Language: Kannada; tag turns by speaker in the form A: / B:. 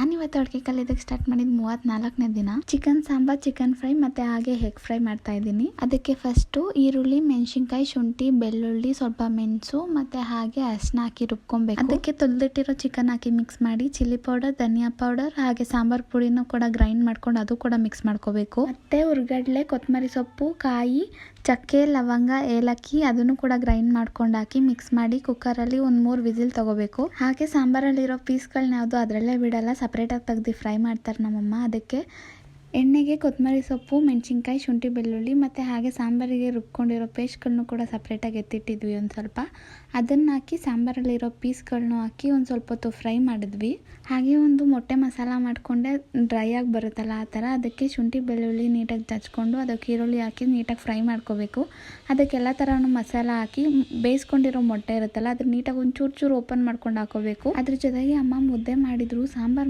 A: ನಾನಿವತ್ತು ಅಡುಗೆ ಕಲಿಯೋದಕ್ಕೆ ಸ್ಟಾರ್ಟ್ ಮಾಡಿದ 34ನೇ ದಿನ. ಚಿಕನ್ ಸಾಂಬಾರ್, ಚಿಕನ್ ಫ್ರೈ ಮತ್ತೆ ಹಾಗೆ ಎಗ್ ಫ್ರೈ ಮಾಡ್ತಾ ಇದ್ದೀನಿ. ಅದಕ್ಕೆ ಫಸ್ಟ್ ಈರುಳ್ಳಿ, ಮೆಣಸಿನ್ಕಾಯಿ, ಶುಂಠಿ, ಬೆಳ್ಳುಳ್ಳಿ, ಸ್ವಲ್ಪ ಮೆಣಸು ಮತ್ತೆ ಹಾಗೆ ಅರಿಶಿನ ಹಾಕಿ ರುಬ್ಕೊಬೇಕು. ಅದಕ್ಕೆ ತೊಳೆದಿಟ್ಟಿರೋ ಚಿಕನ್ ಹಾಕಿ ಮಿಕ್ಸ್ ಮಾಡಿ ಚಿಲ್ಲಿ ಪೌಡರ್, ಧನಿಯಾ ಪೌಡರ್ ಹಾಗೆ ಸಾಂಬಾರ್ ಪುಡಿನೂ ಕೂಡ ಗ್ರೈಂಡ್ ಮಾಡ್ಕೊಂಡು ಅದು ಕೂಡ ಮಿಕ್ಸ್ ಮಾಡ್ಕೋಬೇಕು. ಮತ್ತೆ ಹುರ್ಗಡ್ಲೆ, ಕೊತ್ತಂಬರಿ ಸೊಪ್ಪು, ಕಾಯಿ, ಚಕ್ಕೆ, ಲವಂಗ, ಏಲಕ್ಕಿ ಅದನ್ನು ಕೂಡ ಗ್ರೈಂಡ್ ಮಾಡ್ಕೊಂಡು ಹಾಕಿ ಮಿಕ್ಸ್ ಮಾಡಿ ಕುಕ್ಕರಲ್ಲಿ ಒಂದು 3 ವಿಸಿಲ್ ತಗೋಬೇಕು. ಹಾಗೆ ಸಾಂಬಾರಲ್ಲಿರೋ ಪೀಸ್ಗಳನ್ನ ಯಾವುದು ಅದರಲ್ಲೇ ಬಿಡಲ್ಲ, ಸಪ್ರೇಟಾಗಿ ತೆಗೆದು ಫ್ರೈ ಮಾಡ್ತಾರೆ ನಮ್ಮಮ್ಮ. ಅದಕ್ಕೆ ಎಣ್ಣೆಗೆ ಕೊತ್ತಂಬರಿ ಸೊಪ್ಪು, ಮೆಣಸಿನ್ಕಾಯಿ, ಶುಂಠಿ, ಬೆಳ್ಳುಳ್ಳಿ ಮತ್ತು ಹಾಗೆ ಸಾಂಬಾರಿಗೆ ರುಬ್ಕೊಂಡಿರೋ ಪೇಸ್ಟ್ಗಳನ್ನೂ ಕೂಡ ಸಪ್ರೇಟಾಗಿ ಎತ್ತಿಟ್ಟಿದ್ವಿ. ಒಂದು ಸ್ವಲ್ಪ ಅದನ್ನು ಹಾಕಿ ಸಾಂಬಾರಲ್ಲಿರೋ ಪೀಸ್ಗಳನ್ನೂ ಹಾಕಿ ಒಂದು ಸ್ವಲ್ಪ ಹೊತ್ತು ಫ್ರೈ ಮಾಡಿದ್ವಿ. ಹಾಗೆ ಒಂದು ಮೊಟ್ಟೆ ಮಸಾಲ ಮಾಡಿಕೊಂಡೆ, ಡ್ರೈ ಆಗಿ ಬರುತ್ತಲ್ಲ ಆ ಥರ. ಅದಕ್ಕೆ ಶುಂಠಿ, ಬೆಳ್ಳುಳ್ಳಿ ನೀಟಾಗಿ ಚಚ್ಕೊಂಡು ಅದಕ್ಕೆ ಈರುಳ್ಳಿ ಹಾಕಿ ನೀಟಾಗಿ ಫ್ರೈ ಮಾಡ್ಕೋಬೇಕು. ಅದಕ್ಕೆಲ್ಲ ಥರನೂ ಮಸಾಲ ಹಾಕಿ ಬೇಯಿಸ್ಕೊಂಡಿರೋ ಮೊಟ್ಟೆ ಇರುತ್ತಲ್ಲ ಅದನ್ನ ನೀಟಾಗಿ ಒಂದು ಚೂರು ಓಪನ್ ಮಾಡ್ಕೊಂಡು ಹಾಕೋಬೇಕು. ಅದ್ರ ಜೊತೆಗೆ ಅಮ್ಮ ಮುದ್ದೆ ಮಾಡಿದ್ರು. ಸಾಂಬಾರು